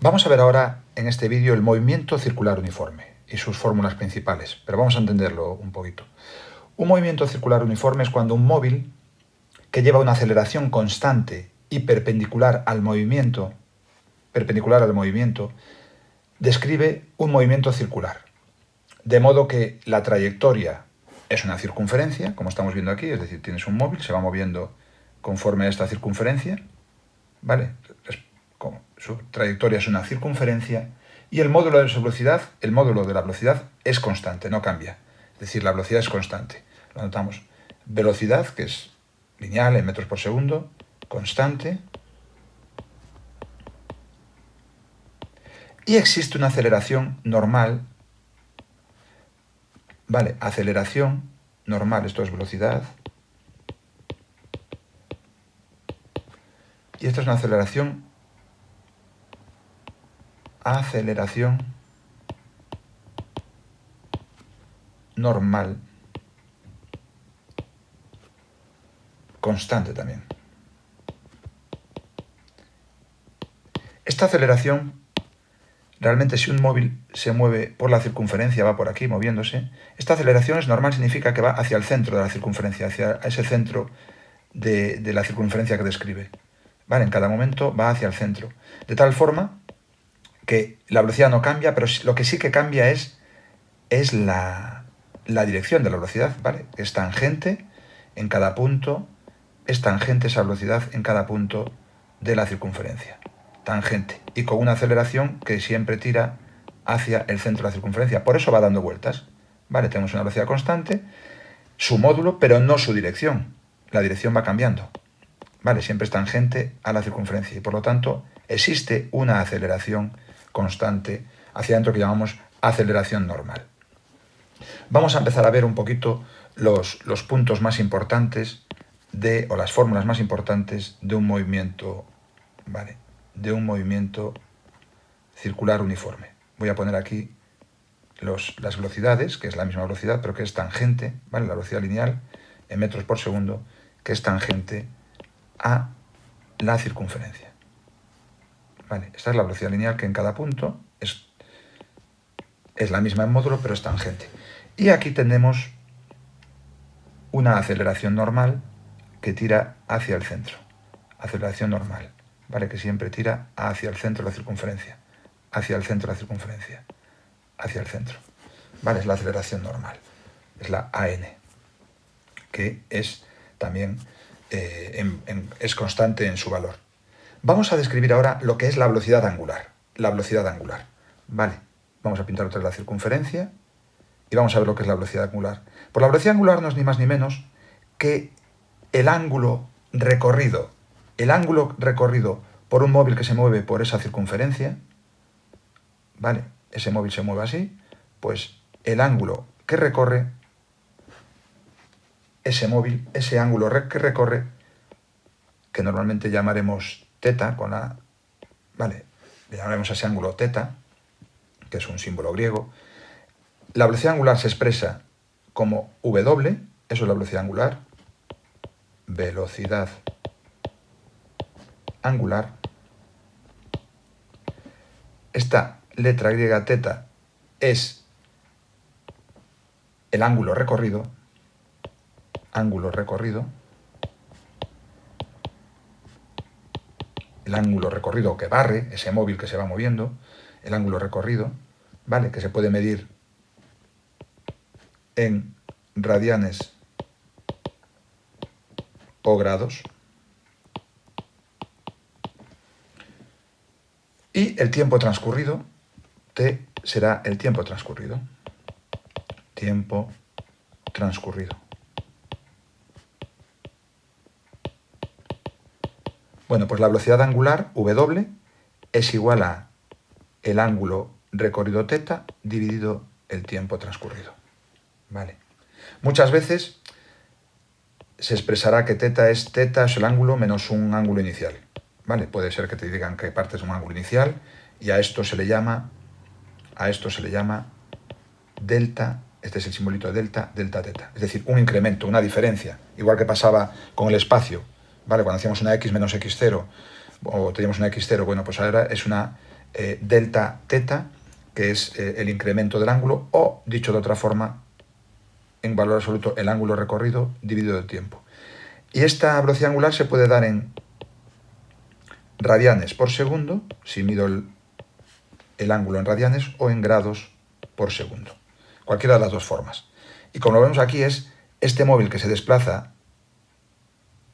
Vamos a ver ahora en este vídeo el movimiento circular uniforme y sus fórmulas principales, pero vamos a entenderlo un poquito. Un movimiento circular uniforme es cuando un móvil que lleva una aceleración constante y perpendicular al movimiento, describe un movimiento circular. De modo que la trayectoria es una circunferencia, como estamos viendo aquí, es decir, tienes un móvil, se va moviendo conforme a esta circunferencia, ¿vale? Su trayectoria es una circunferencia y el módulo de su velocidad, el módulo de la velocidad es constante, no cambia. Es decir, la velocidad es constante. Lo anotamos. Velocidad, que es lineal en metros por segundo, constante. Y existe una aceleración normal. Vale, aceleración normal, esto es velocidad. Y esto es una aceleración normal, constante también. Esta aceleración, realmente si un móvil se mueve por la circunferencia, va por aquí moviéndose, esta aceleración es normal, significa que va hacia el centro de la circunferencia, hacia ese centro de la circunferencia que describe. ¿Vale? En cada momento va hacia el centro. De tal forma que la velocidad no cambia, pero lo que sí que cambia es la dirección de la velocidad, ¿vale? Es tangente en cada punto, es tangente esa velocidad en cada punto de la circunferencia. Tangente. Y con una aceleración que siempre tira hacia el centro de la circunferencia. Por eso va dando vueltas. ¿Vale? Tenemos una velocidad constante, su módulo, pero no su dirección. La dirección va cambiando. ¿Vale? Siempre es tangente a la circunferencia. Y por lo tanto, existe una aceleración constante hacia adentro que llamamos aceleración normal. Vamos a empezar a ver un poquito los puntos más importantes o las fórmulas más importantes de un movimiento, ¿vale? De un movimiento circular uniforme. Voy a poner aquí las velocidades, que es la misma velocidad, pero que es tangente, ¿vale? La velocidad lineal en metros por segundo, que es tangente a la circunferencia. ¿Vale? Esta es la velocidad lineal que en cada punto es la misma en módulo, pero es tangente. Y aquí tenemos una aceleración normal que tira hacia el centro. Aceleración normal, ¿vale? Que siempre tira hacia el centro de la circunferencia. Hacia el centro de la circunferencia. Hacia el centro. ¿Vale? Es la aceleración normal. Es la AN, que es también es constante en su valor. Vamos a describir ahora lo que es la velocidad angular. La velocidad angular. ¿Vale? Vamos a pintar otra vez la circunferencia y vamos a ver lo que es la velocidad angular. Pues la velocidad angular no es ni más ni menos que el ángulo recorrido por un móvil que se mueve por esa circunferencia, ¿vale? Ese móvil se mueve así, pues el ángulo que recorre ese móvil, ese ángulo que recorre, que normalmente llamaremos θ ¿vale? Le llamaremos a ese ángulo θ, que es un símbolo griego. La velocidad angular se expresa como W, eso es la velocidad angular, velocidad angular. Esta letra griega θ es el ángulo recorrido, el ángulo recorrido que barre ese móvil que se va moviendo, el ángulo recorrido, ¿vale? Que se puede medir en radianes o grados. Y el tiempo transcurrido, T será el tiempo transcurrido. Tiempo transcurrido. Bueno, pues la velocidad angular, W, es igual a el ángulo recorrido θ dividido el tiempo transcurrido. ¿Vale? Muchas veces se expresará que θ es el ángulo menos un ángulo inicial. ¿Vale? Puede ser que te digan que partes de un ángulo inicial y a esto se le llama delta, este es el simbolito de delta θ. Es decir, un incremento, una diferencia, igual que pasaba con el espacio, ¿vale? Cuando hacíamos una x menos x0 o teníamos una x0, bueno, pues ahora es una delta teta, que es el incremento del ángulo, o, dicho de otra forma, en valor absoluto, el ángulo recorrido dividido el tiempo. Y esta velocidad angular se puede dar en radianes por segundo, si mido el ángulo en radianes, o en grados por segundo. Cualquiera de las dos formas. Y como lo vemos aquí es este móvil que se desplaza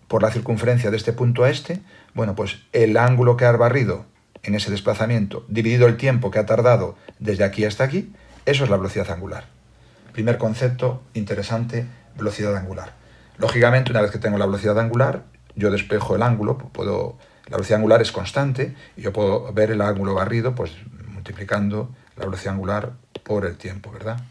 por la circunferencia de este punto a este, bueno, pues el ángulo que ha barrido en ese desplazamiento, dividido el tiempo que ha tardado desde aquí hasta aquí, eso es la velocidad angular. Primer concepto interesante, velocidad angular. Lógicamente, una vez que tengo la velocidad angular, yo despejo el ángulo, la velocidad angular es constante y yo puedo ver el ángulo barrido pues multiplicando la velocidad angular por el tiempo, ¿verdad?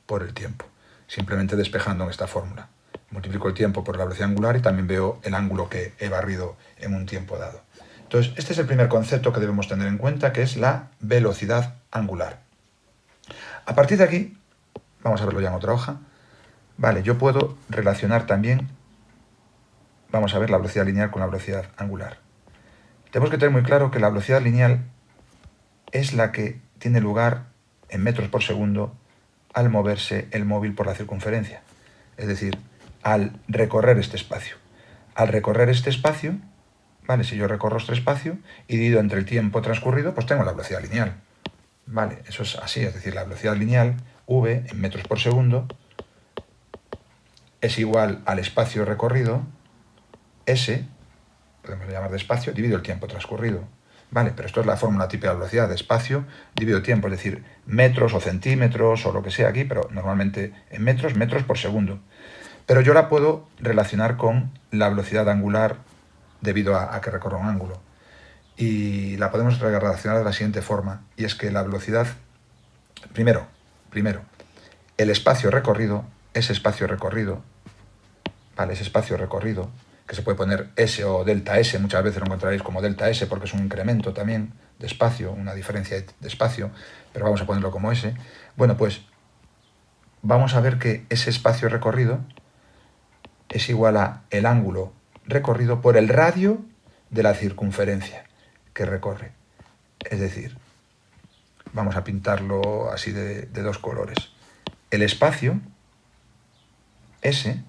Por el tiempo, simplemente despejando en esta fórmula. Multiplico el tiempo por la velocidad angular y también veo el ángulo que he barrido en un tiempo dado. Entonces, este es el primer concepto que debemos tener en cuenta, que es la velocidad angular. A partir de aquí, vamos a verlo ya en otra hoja, vale, yo puedo relacionar también, vamos a ver la velocidad lineal con la velocidad angular. Tenemos que tener muy claro que la velocidad lineal es la que tiene lugar en metros por segundo al moverse el móvil por la circunferencia, es decir, al recorrer este espacio. Al recorrer este espacio, ¿vale? Si yo recorro este espacio y divido entre el tiempo transcurrido, pues tengo la velocidad lineal. ¿Vale? Eso es así, es decir, la velocidad lineal, v, en metros por segundo, es igual al espacio recorrido, s, podemos llamar de espacio, dividido el tiempo transcurrido. ¿Vale? Pero esto es la fórmula típica de velocidad, de espacio dividido tiempo, es decir, metros o centímetros o lo que sea aquí, pero normalmente en metros, metros por segundo. Pero yo la puedo relacionar con la velocidad angular debido a que recorre un ángulo. Y la podemos relacionar de la siguiente forma, y es que la velocidad, primero, el espacio recorrido, ese espacio recorrido, ¿vale? Ese espacio recorrido, que se puede poner S o delta S, muchas veces lo encontraréis como delta S porque es un incremento también de espacio, una diferencia de espacio, pero vamos a ponerlo como S. Bueno, pues vamos a ver que ese espacio recorrido es igual a el ángulo recorrido por el radio de la circunferencia que recorre. Es decir, vamos a pintarlo así de dos colores. El espacio, S,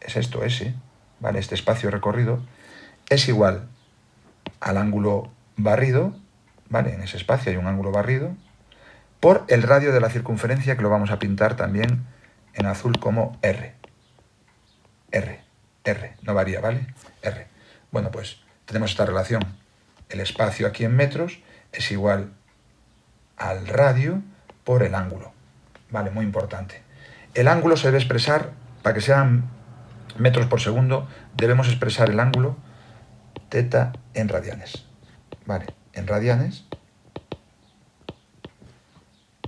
es esto, S, ¿vale? Este espacio recorrido es igual al ángulo barrido, ¿vale? En ese espacio hay un ángulo barrido, por el radio de la circunferencia, que lo vamos a pintar también en azul como R. R, no varía, ¿vale? R. Bueno, pues tenemos esta relación. El espacio aquí en metros es igual al radio por el ángulo, ¿vale? Muy importante. El ángulo se debe expresar, para que sean metros por segundo, debemos expresar el ángulo teta en radianes, ¿vale? En radianes,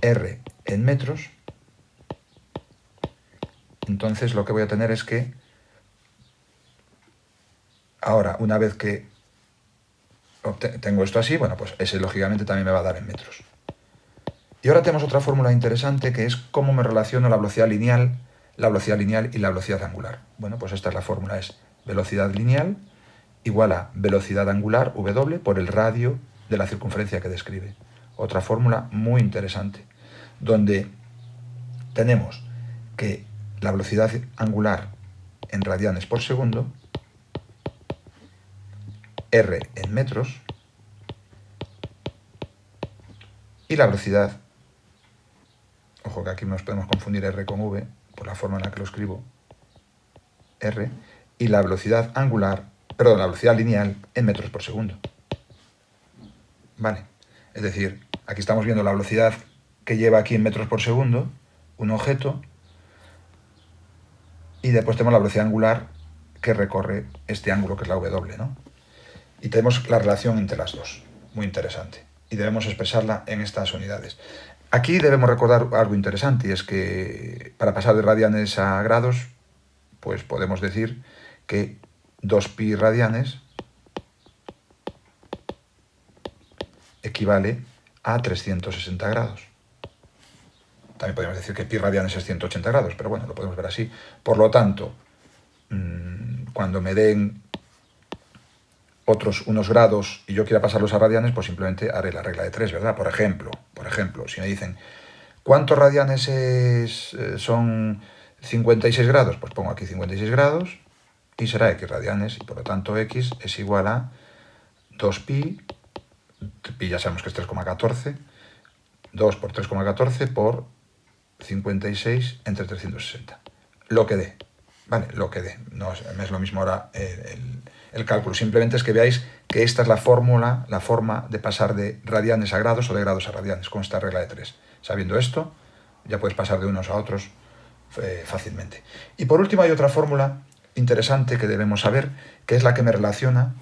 R en metros, entonces lo que voy a tener es que ahora, una vez que tengo esto así, bueno, pues ese lógicamente también me va a dar en metros. Y ahora tenemos otra fórmula interesante que es cómo me relaciono la velocidad lineal y la velocidad angular. Bueno, pues esta es la fórmula, es velocidad lineal igual a velocidad angular, W, por el radio de la circunferencia que describe. Otra fórmula muy interesante, donde tenemos que la velocidad angular en radianes por segundo, R en metros, y la velocidad, ojo que aquí nos podemos confundir R con V, por la forma en la que lo escribo, R, y la velocidad angular, perdón, la velocidad lineal en metros por segundo. ¿Vale? Es decir, aquí estamos viendo la velocidad que lleva aquí en metros por segundo un objeto, y después tenemos la velocidad angular que recorre este ángulo que es la W, ¿no? Y tenemos la relación entre las dos, muy interesante, y debemos expresarla en estas unidades. Aquí debemos recordar algo interesante, y es que para pasar de radianes a grados, pues podemos decir que 2pi radianes equivale a 360 grados. También podemos decir que pi radianes es 180 grados, pero bueno, lo podemos ver así. Por lo tanto, cuando me den unos grados y yo quiera pasarlos a radianes, pues simplemente haré la regla de 3, ¿verdad? Por ejemplo, si me dicen, ¿cuántos radianes son 56 grados? Pues pongo aquí 56 grados y será x radianes, y por lo tanto x es igual a 2pi, pi ya sabemos que es 3,14, 2 por 3,14 por 56 entre 360. Lo que dé, ¿vale? Lo que dé. No es lo mismo ahora el cálculo. Simplemente es que veáis que esta es la forma de pasar de radianes a grados o de grados a radianes, con esta regla de 3. Sabiendo esto, ya puedes pasar de unos a otros fácilmente. Y por último hay otra fórmula interesante que debemos saber, que es la que me relaciona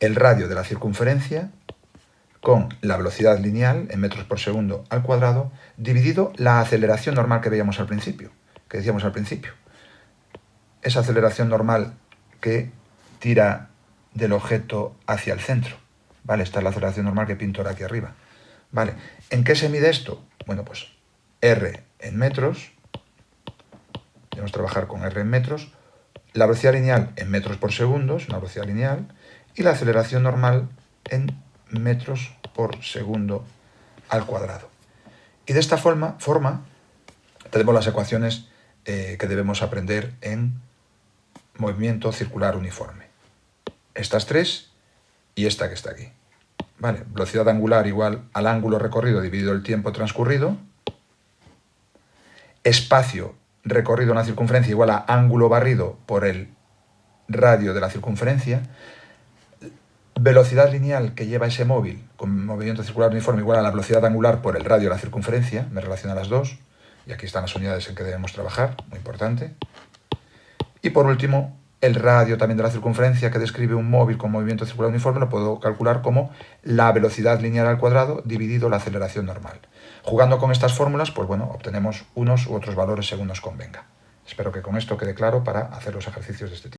el radio de la circunferencia con la velocidad lineal en metros por segundo al cuadrado, dividido la aceleración normal que veíamos al principio, que decíamos al principio. Esa aceleración normal que tira del objeto hacia el centro, ¿vale? Esta es la aceleración normal que pinto ahora aquí arriba, ¿vale? ¿En qué se mide esto? Bueno, pues R en metros, debemos trabajar con R en metros, la velocidad lineal en metros por segundo, es una velocidad lineal, y la aceleración normal en metros por segundo al cuadrado. Y de esta forma tenemos las ecuaciones que debemos aprender en movimiento circular uniforme. Estas tres y esta que está aquí. ¿Vale? Velocidad angular igual al ángulo recorrido dividido el tiempo transcurrido. Espacio recorrido en la circunferencia igual a ángulo barrido por el radio de la circunferencia. Velocidad lineal que lleva ese móvil con movimiento circular uniforme igual a la velocidad angular por el radio de la circunferencia. Me relaciona las dos. Y aquí están las unidades en que debemos trabajar, muy importante. Y por último, el radio también de la circunferencia que describe un móvil con movimiento circular uniforme lo puedo calcular como la velocidad lineal al cuadrado dividido la aceleración normal. Jugando con estas fórmulas, pues bueno, obtenemos unos u otros valores según nos convenga. Espero que con esto quede claro para hacer los ejercicios de este tipo.